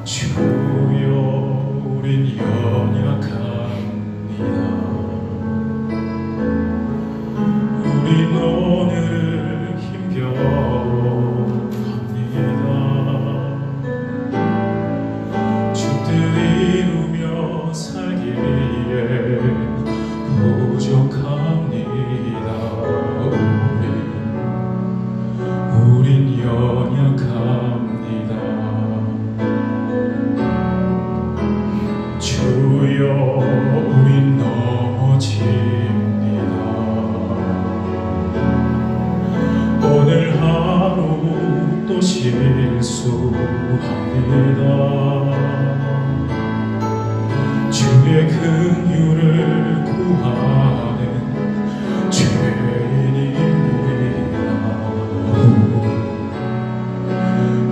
주여 우린 연약합니다. 우린 오늘을 힘겨워 합니다. 주 뜻 이루며 살기에 부족합니다. 우린 연약합니다. 주여 우린 넘어집니다. 오늘 하루 또 실수합니다. 주의 긍휼을 구하는 죄인입니다.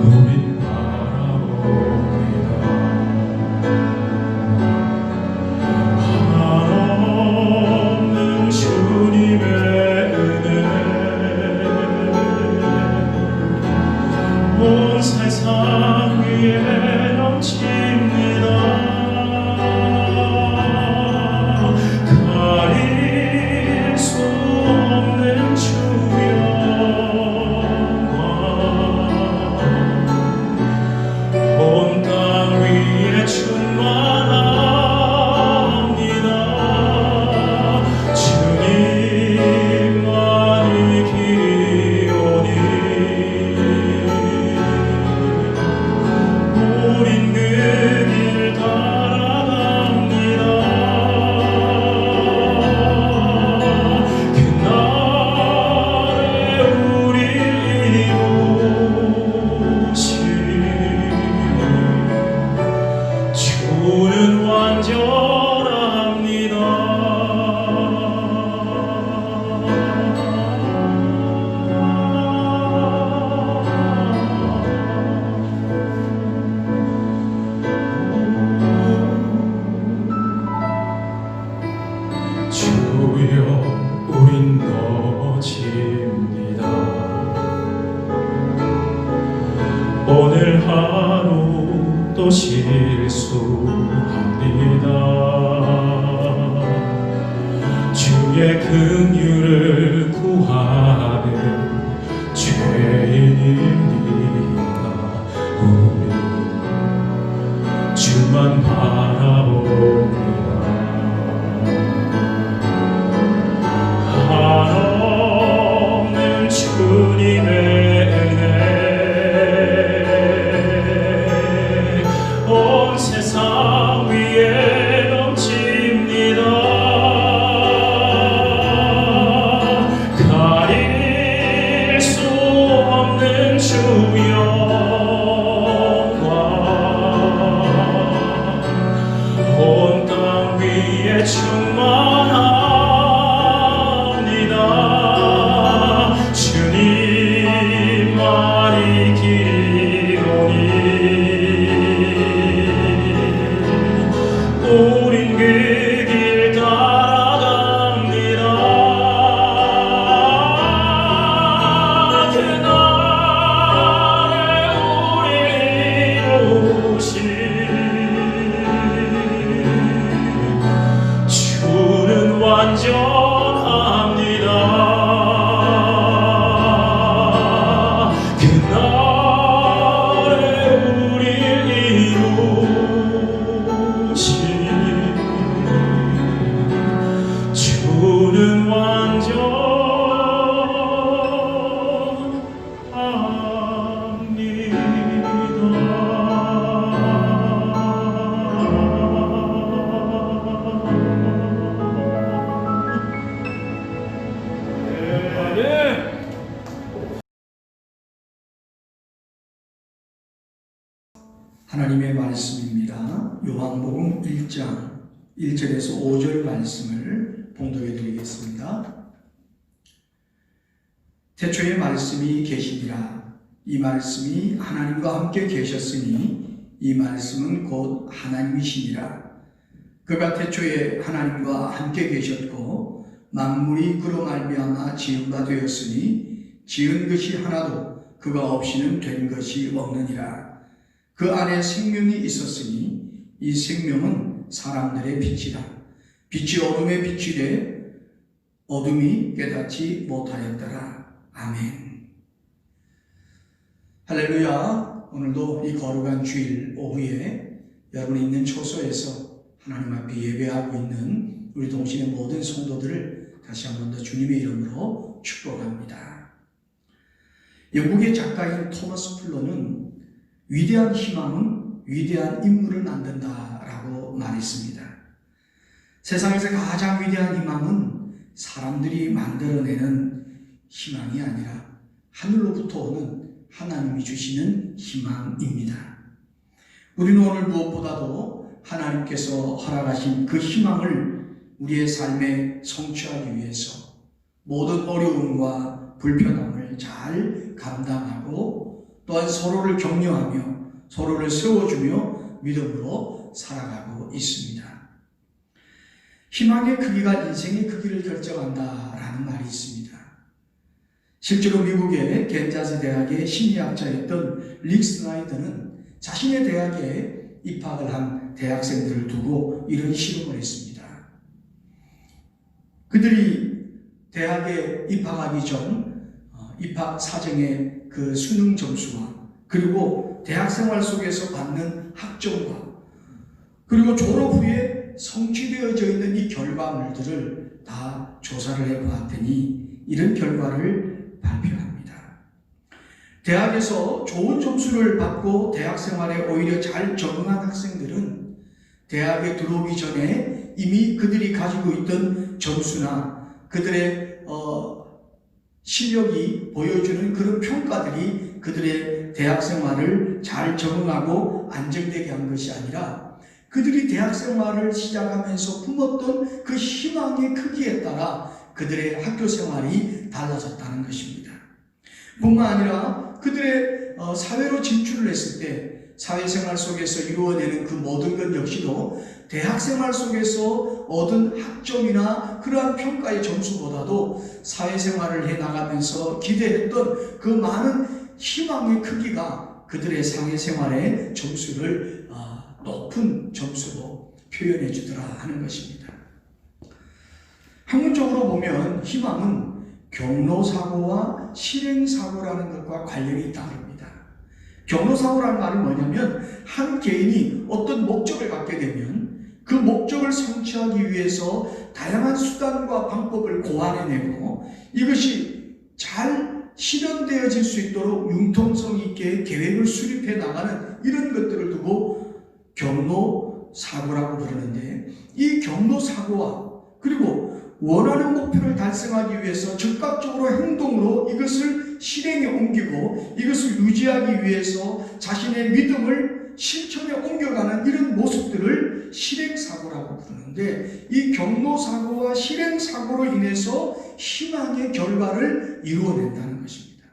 우린 바라봅니다. 한없는 주님의 은혜 온 세상 위에 넘칩니다. 가릴 수 없는 주 영광 온 땅 위에 충만합니다. 주님만이 길이오니 우린 그 길 따라갑니다. 그날에 우릴 이루신 주는 완전합니다. 주여 우린 넘어집니다. 오늘 하루 또 실수합니다. 주의 긍휼을 구하는 죄인입니다. 우리 주만 바라봅니다. 한없는 주님의 은혜 온 세상 위에 넘칩니다. 가릴 수 없는 주 영광 온 땅 위에 충만합니다. 주님만이 길이오니 우린 그 길 따라갑니다. 그날에 우릴 이루신 주는 완전합니다. 그날에 우릴 이루신 주는 하나님의 말씀입니다. 요한복음 1장 1절에서 5절 말씀을 봉독해 드리겠습니다. 태초에 말씀이 계시니라. 이 말씀이 하나님과 함께 계셨으니 이 말씀은 곧 하나님이시니라. 그가 태초에 하나님과 함께 계셨고 만물이 그로 말미암아 지은 바 되었으니 지은 것이 하나도 그가 없이는 된 것이 없느니라. 그 안에 생명이 있었으니 이 생명은 사람들의 빛이라. 빛이 어둠에 비치되 어둠이 깨닫지 못하였더라. 아멘. 할렐루야. 오늘도 이 거룩한 주일 오후에 여러분이 있는 초소에서 하나님 앞에 예배하고 있는 우리 동신의 모든 성도들을 다시 한 번 더 주님의 이름으로 축복합니다. 영국의 작가인 토마스 풀러는 위대한 희망은 위대한 인물을 만든다라고 말했습니다. 세상에서 가장 위대한 희망은 사람들이 만들어내는 희망이 아니라 하늘로부터 오는 하나님이 주시는 희망입니다. 우리는 오늘 무엇보다도 하나님께서 허락하신 그 희망을 우리의 삶에 성취하기 위해서 모든 어려움과 불편함을 잘 감당하고 또한 서로를 격려하며 서로를 세워주며 믿음으로 살아가고 있습니다. 희망의 크기가 인생의 크기를 결정한다라는 말이 있습니다. 실제로 미국의 겐자스 대학의 심리학자였던 릭 스나이더는 자신의 대학에 입학을 한 대학생들을 두고 이런 실험을 했습니다. 그들이 대학에 입학하기 전 입학 사정의 그 수능 점수와 그리고 대학생활 속에서 받는 학점과 그리고 졸업 후에 성취되어져 있는 이 결과물들을 다 조사를 해보았더니 이런 결과를 발표합니다. 대학에서 좋은 점수를 받고 대학생활에 오히려 잘 적응한 학생들은 대학에 들어오기 전에 이미 그들이 가지고 있던 점수나 그들의 실력이 보여주는 그런 평가들이 그들의 대학생활을 잘 적응하고 안정되게 한 것이 아니라 그들이 대학생활을 시작하면서 품었던 그 희망의 크기에 따라 그들의 학교생활이 달라졌다는 것입니다. 뿐만 아니라 그들의 사회로 진출을 했을 때 사회생활 속에서 이루어내는 그 모든 것 역시도 대학생활 속에서 얻은 학점이나 그러한 평가의 점수보다도 사회생활을 해나가면서 기대했던 그 많은 희망의 크기가 그들의 사회생활의 점수를 높은 점수로 표현해 주더라 하는 것입니다. 학문적으로 보면 희망은 경로사고와 실행사고라는 것과 관련이 있다고 합니다. 경로사고라는 말은 뭐냐면 한 개인이 어떤 목적을 갖게 되면 그 목적을 성취하기 위해서 다양한 수단과 방법을 고안해내고 이것이 잘 실현되어질 수 있도록 융통성 있게 계획을 수립해 나가는 이런 것들을 두고 경로사고라고 부르는데 이 경로사고와 그리고 원하는 목표를 달성하기 위해서 즉각적으로 행동으로 이것을 실행에 옮기고 이것을 유지하기 위해서 자신의 믿음을 실천에 옮겨가는 이런 모습들을 실행사고라고 부르는데 이 경로사고와 실행사고로 인해서 희망의 결과를 이루어낸다는 것입니다.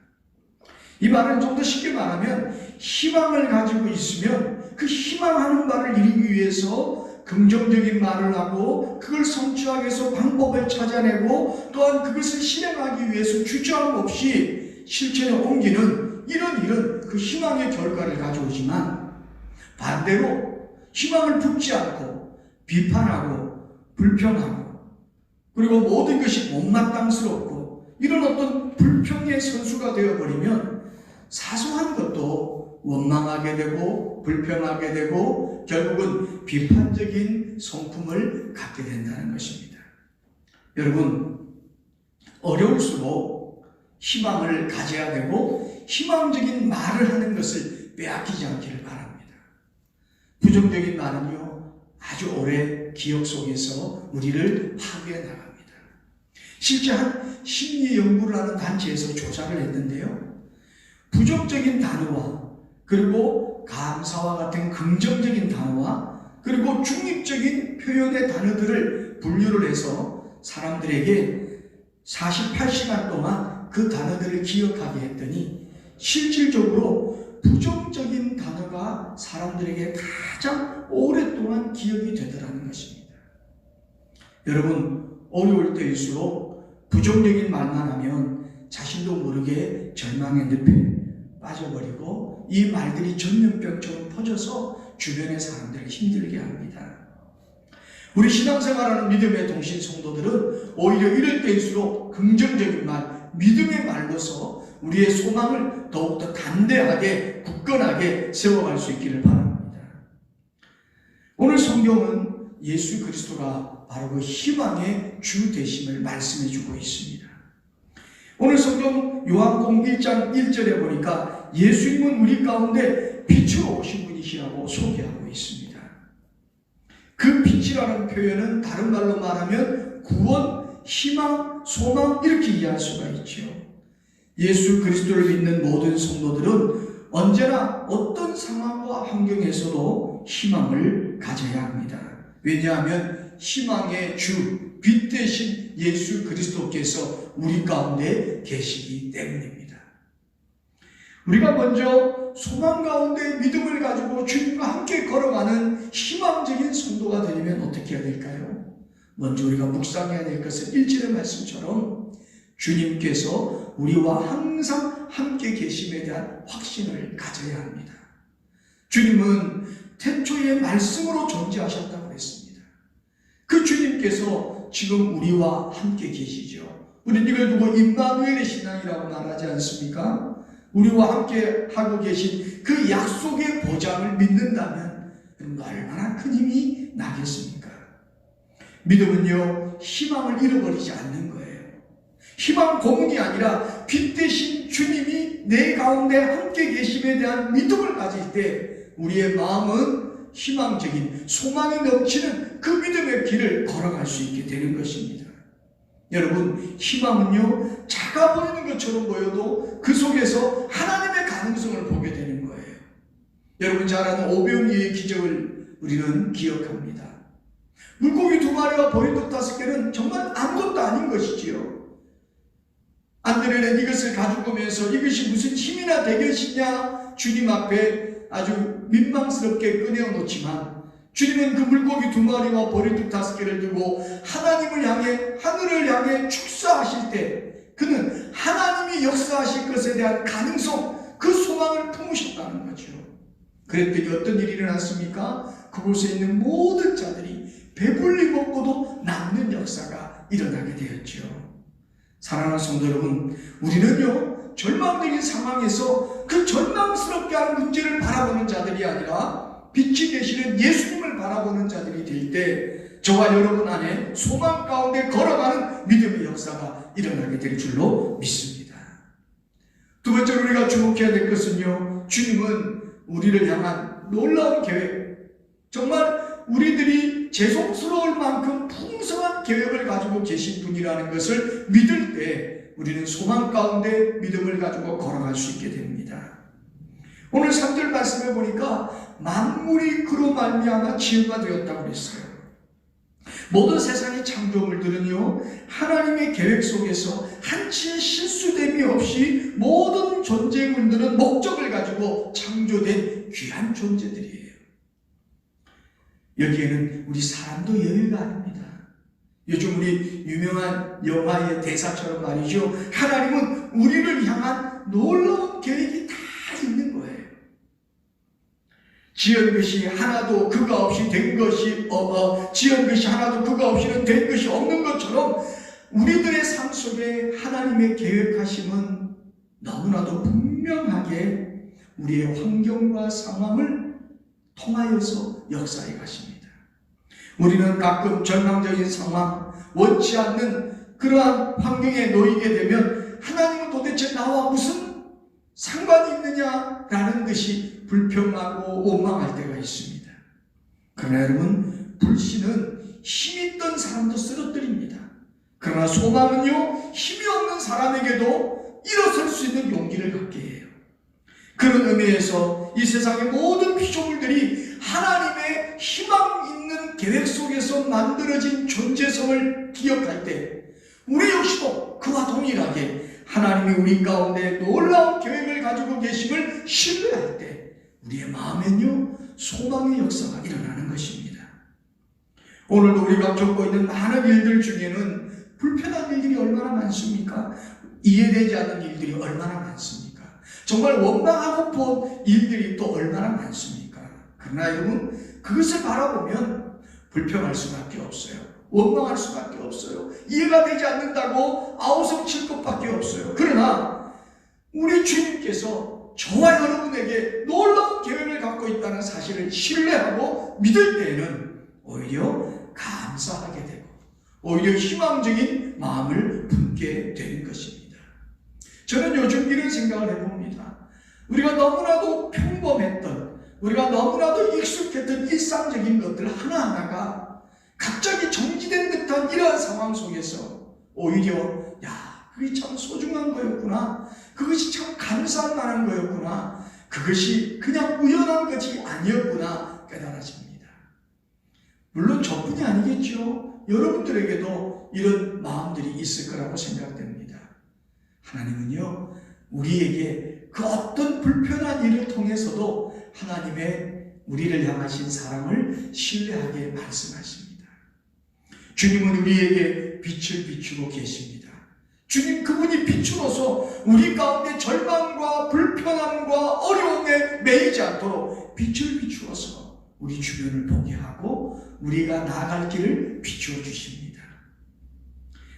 이 말은 좀 더 쉽게 말하면 희망을 가지고 있으면 그 희망하는 바를 이루기 위해서 긍정적인 말을 하고 그걸 성취하기 위해서 방법을 찾아내고 또한 그것을 실행하기 위해서 주저함 없이 실천에 옮기는 이런 그 희망의 결과를 가져오지만 반대로 희망을 품지 않고 비판하고 불평하고 그리고 모든 것이 못마땅스럽고 이런 어떤 불평의 선수가 되어버리면 사소한 것도 원망하게 되고 불평하게 되고 결국은 비판적인 성품을 갖게 된다는 것입니다. 여러분, 어려울수록 희망을 가져야 되고 희망적인 말을 하는 것을 빼앗기지 않기를 바랍니다. 부정적인 말은요 아주 오래 기억 속에서 우리를 파괴해 나갑니다. 실제 한 심리 연구를 하는 단체에서 조사를 했는데요, 부정적인 단어와 그리고 감사와 같은 긍정적인 단어와 그리고 중립적인 표현의 단어들을 분류를 해서 사람들에게 48시간 동안 그 단어들을 기억하게 했더니 실질적으로 부정적인 단어가 사람들에게 가장 오랫동안 기억이 되더라는 것입니다. 여러분, 어려울 때일수록 부정적인 말만 하면 자신도 모르게 절망의 늪에 빠져버리고 이 말들이 전염병처럼 퍼져서 주변의 사람들을 힘들게 합니다. 우리 신앙생활하는 믿음의 동신 성도들은 오히려 이럴 때일수록 긍정적인 말, 믿음의 말로서 우리의 소망을 더욱더 담대하게 굳건하게 세워갈 수 있기를 바랍니다. 오늘 성경은 예수 그리스도가 바로 그 희망의 주 되심을 말씀해 주고 있습니다. 오늘 성경 요한복음 1장 1절에 보니까 예수님은 우리 가운데 빛으로 오신 분이시라고 소개하고 있습니다. 그 빛이라는 표현은 다른 말로 말하면 구원, 희망, 소망 이렇게 이해할 수가 있죠. 예수 그리스도를 믿는 모든 성도들은 언제나 어떤 상황과 환경에서도 희망을 가져야 합니다. 왜냐하면 희망의 주, 빛 대신 예수 그리스도께서 우리 가운데 계시기 때문입니다. 우리가 먼저 소망 가운데 믿음을 가지고 주님과 함께 걸어가는 희망적인 성도가 되려면 어떻게 해야 될까요? 먼저 우리가 묵상해야 될 것은 1절의 말씀처럼 주님께서 우리와 항상 함께 계심에 대한 확신을 가져야 합니다. 주님은 태초에 말씀으로 존재하셨다고 했습니다. 그 주님께서 지금 우리와 함께 계시죠. 우리는 이걸 두고 임마누엘의 신앙이라고 말하지 않습니까? 우리와 함께 하고 계신 그 약속의 보장을 믿는다면 얼마나 큰 힘이 나겠습니까? 믿음은요, 희망을 잃어버리지 않는 거예요. 희망 고문이 아니라 빛 대신 주님이 내 가운데 함께 계심에 대한 믿음을 가질 때 우리의 마음은 희망적인 소망이 넘치는 그 믿음의 길을 걸어갈 수 있게 되는 것입니다. 여러분, 희망은요, 작아 보이는 것처럼 보여도 그 속에서 하나님의 가능성을 보게 되는 거예요. 여러분 잘 아는 오병이의 기적을 우리는 기억합니다. 물고기 2마리와 보리떡 5개는 정말 아무것도 아닌 것이지요. 안드레는 이것을 가지고 오면서 이것이 무슨 힘이나 되겠느냐 주님 앞에 아주 민망스럽게 꺼내어놓지만 주님은 그 물고기 2마리와 보리떡 5개를 두고 하나님을 향해 하늘을 향해 축사하실 때 그는 하나님이 역사하실 것에 대한 가능성, 그 소망을 품으셨다는 거죠. 그랬더니 어떤 일이 일어났습니까? 그곳에 있는 모든 자들이 배불리 먹고도 남는 역사가 일어나게 되었죠. 사랑하는 성도 여러분, 우리는요, 절망적인 상황에서 그 절망스럽게 하는 문제를 바라보는 자들이 아니라 빛이 되시는 예수님을 바라보는 자들이 될 때 저와 여러분 안에 소망 가운데 걸어가는 믿음의 역사가 일어나게 될 줄로 믿습니다. 두 번째로 우리가 주목해야 될 것은요, 주님은 우리를 향한 놀라운 계획, 정말 우리들이 죄송스러울 만큼 풍성한 계획을 가지고 계신 분이라는 것을 믿을 때 우리는 소망 가운데 믿음을 가지고 걸어갈 수 있게 됩니다. 오늘 3절 말씀에 보니까 만물이 그로 말미암아 지음바 되었다고 그랬어요. 모든 세상의 창조물들은요, 하나님의 계획 속에서 한치의 실수됨이 없이 모든 존재물들은 목적을 가지고 창조된 귀한 존재들이에요. 여기에는 우리 사람도 여유가 아닙니다. 요즘 우리 유명한 영화의 대사처럼 말이죠, 하나님은 우리를 향한 놀라운 계획이 다 있는 거예요. 지은 것이 하나도 그가 없이 된 것이 지은 것이 하나도 그가 없이는 된 것이 없는 것처럼 우리들의 삶 속에 하나님의 계획하심은 너무나도 분명하게 우리의 환경과 상황을 통하여서 역사해 가십니다. 우리는 가끔 절망적인 상황, 원치 않는 그러한 환경에 놓이게 되면 하나님은 도대체 나와 무슨 상관이 있느냐라는 것이 불평하고 원망할 때가 있습니다. 그러나 여러분, 불신은 힘있던 사람도 쓰러뜨립니다. 그러나 소망은요, 힘이 없는 사람에게도 일어설 수 있는 용기를 갖게 해요. 그런 의미에서 이 세상의 모든 피조물들이 하나님의 희망 있는 계획 속에서 만들어진 존재성을 기억할 때 우리 역시도 그와 동일하게 하나님이 우리 가운데 놀라운 계획을 가지고 계심을 신뢰할 때 우리의 마음엔요, 소망의 역사가 일어나는 것입니다. 오늘도 우리가 겪고 있는 많은 일들 중에는 불편한 일들이 얼마나 많습니까? 이해되지 않는 일들이 얼마나 많습니까? 정말 원망하고 본 일들이 또 얼마나 많습니까? 그러나 여러분, 그것을 바라보면 불평할 수밖에 없어요. 원망할 수밖에 없어요. 이해가 되지 않는다고 아우성칠 것밖에 없어요. 그러나 우리 주님께서 저와 여러분에게 놀라운 계획을 갖고 있다는 사실을 신뢰하고 믿을 때에는 오히려 감사하게 되고 오히려 희망적인 마음을 품게 되는 것입니다. 저는 요즘 이런 생각을 해봅니다. 우리가 너무나도 평범했던, 우리가 너무나도 익숙했던 일상적인 것들 하나하나가 갑자기 정지된 듯한 이러한 상황 속에서 오히려 그게 참 소중한 거였구나, 그것이 참 감사할 만한 거였구나, 그것이 그냥 우연한 것이 아니었구나 깨달아집니다. 물론 저뿐이 아니겠죠. 여러분들에게도 이런 마음들이 있을 거라고 생각됩니다. 하나님은요, 우리에게 그 어떤 불편한 일을 통해서도 하나님의 우리를 향하신 사랑을 신뢰하게 말씀하십니다. 주님은 우리에게 빛을 비추고 계십니다. 주님 그분이 빛으로서 우리 가운데 절망과 불편함과 어려움에 매이지 않도록 빛을 비추어서 우리 주변을 보게 하고 우리가 나아갈 길을 비추어 주십니다.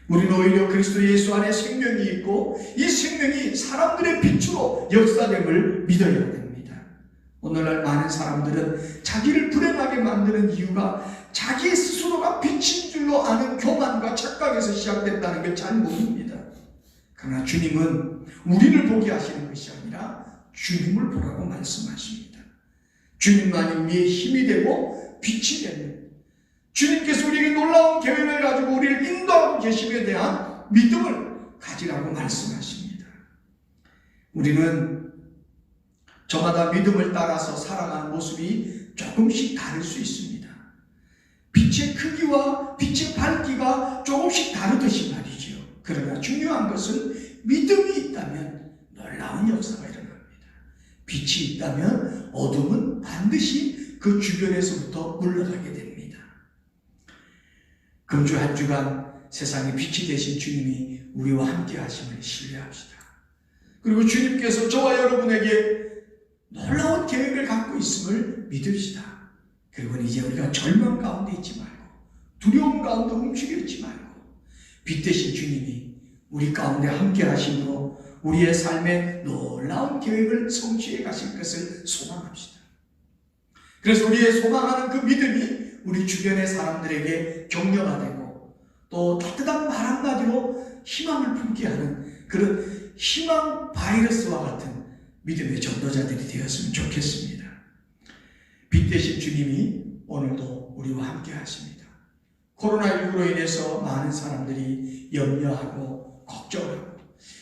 우리는 오히려 그리스도 예수 안에 생명이 있고 이 생명이 사람들의 빛으로 역사됨을 믿어야 됩니다. 오늘날 많은 사람들은 자기를 불행하게 만드는 이유가 자기 스스로가 빛인 줄로 아는 교만과 착각에서 시작된다는 걸 잘 모릅니다. 그러나 주님은 우리를 보게 하시는 것이 아니라 주님을 보라고 말씀하십니다. 주님만이 우리의 힘이 되고 빛이 되는, 주님께서 우리에게 놀라운 계획을 가지고 우리를 인도하고 계심에 대한 믿음을 가지라고 말씀하십니다. 우리는 저마다 믿음을 따라서 살아가는 모습이 조금씩 다를 수 있습니다. 빛의 크기와 빛의 밝기가 조금씩 다르듯이 말이죠. 그러나 중요한 것은 믿음이 있다면 놀라운 역사가 일어납니다. 빛이 있다면 어둠은 반드시 그 주변에서부터 물러가게 됩니다. 금주 한 주간 세상의 빛이 되신 주님이 우리와 함께 하심을 신뢰합시다. 그리고 주님께서 저와 여러분에게 놀라운 계획을 갖고 있음을 믿읍시다. 그리고 이제 우리가 절망 가운데 있지 말고 두려움 가운데 움츠려 있지 말고 빛 되신 주님이 우리 가운데 함께 하심으로 우리의 삶에 놀라운 계획을 성취해 가실 것을 소망합시다. 그래서 우리의 소망하는 그 믿음이 우리 주변의 사람들에게 격려가 되고 또 따뜻한 말 한마디로 희망을 품게 하는 그런 희망 바이러스와 같은 믿음의 전도자들이 되었으면 좋겠습니다. 빛 되신 주님이 오늘도 우리와 함께 하십니다. 코로나19로 인해서 많은 사람들이 염려하고 걱정하고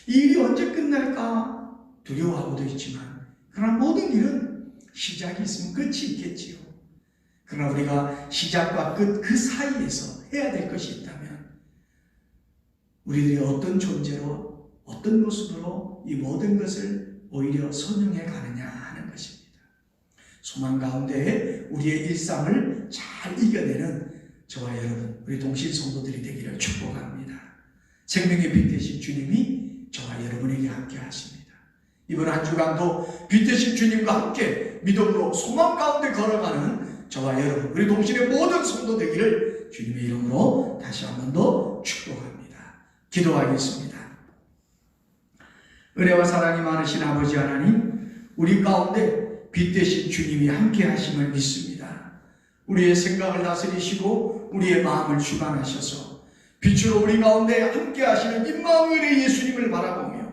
이 일이 언제 끝날까 두려워하고도 있지만 그러나 모든 일은 시작이 있으면 끝이 있겠지요. 그러나 우리가 시작과 끝 그 사이에서 해야 될 것이 있다면 우리들이 어떤 존재로 어떤 모습으로 이 모든 것을 오히려 선용해 가느냐 하는 것입니다. 소망 가운데 우리의 일상을 잘 이겨내는 저와 여러분, 우리 동실 성도들이 되기를 축복합니다. 생명의 빛 되신 주님이 저와 여러분에게 함께 하십니다. 이번 한 주간도 빛 되신 주님과 함께 믿음으로 소망 가운데 걸어가는 저와 여러분, 우리 동실의 모든 성도 되기를 주님의 이름으로 다시 한 번 더 축복합니다. 기도하겠습니다. 은혜와 사랑이 많으신 아버지 하나님, 우리 가운데 빛 되신 주님이 함께 하심을 믿습니다. 우리의 생각을 다스리시고 우리의 마음을 주관하셔서 빛으로 우리 가운데 함께 하시는 임마누엘의 예수님을 바라보며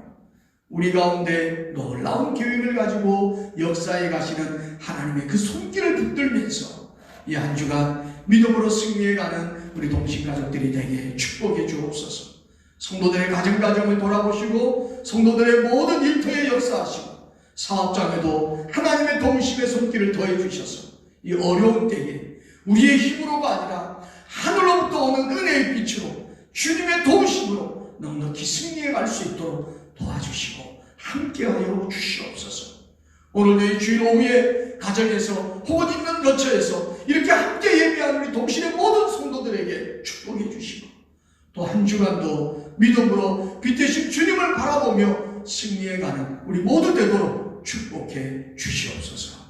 우리 가운데 놀라운 계획을 가지고 역사에 가시는 하나님의 그 손길을 붙들면서 이 한 주간 믿음으로 승리해가는 우리 동신가족들이 되게 축복해 주옵소서. 성도들의 가정을 돌아보시고 성도들의 모든 일터에 역사하시고 사업장에도 하나님의 동심의 손길을 더해 주셔서 이 어려운 때에 우리의 힘으로가 아니라 하늘로부터 오는 은혜의 빛으로 주님의 도우심으로 넉넉히 승리해 갈 수 있도록 도와주시고 함께하여 주시옵소서. 오늘도 이 주일 오후에 가정에서 혹은 있는 거처에서 이렇게 함께 예배하는 우리 동실의 모든 성도들에게 축복해 주시고 또 한 주간도 믿음으로 빛 되신 주님을 바라보며 승리해가는 우리 모두 되도록 축복해 주시옵소서.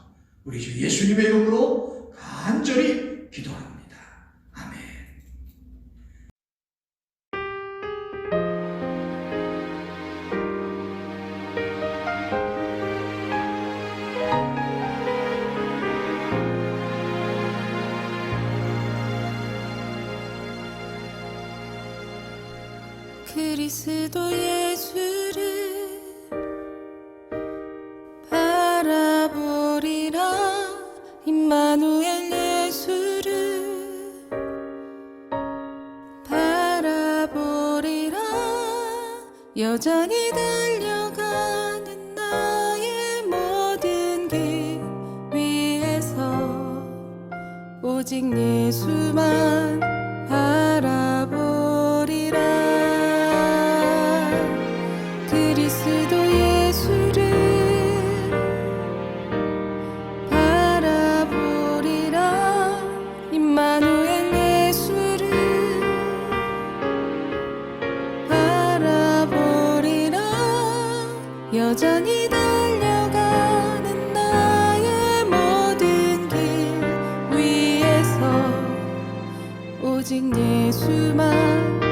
우리 주 예수님의 이름으로 간절히 기도합니다. 아멘. 그리스도 예수를 바라보리라. 임마누엘 예수를 바라보리라. 여전히 달려가는 나의 모든 길 위에서 오직 예수만 바라보리라. 그리스도 예수를 바라보리라. 임마누엘 예수를 바라보리라. 여전히 달려가는 나의 모든 길 위에서 오직 예수만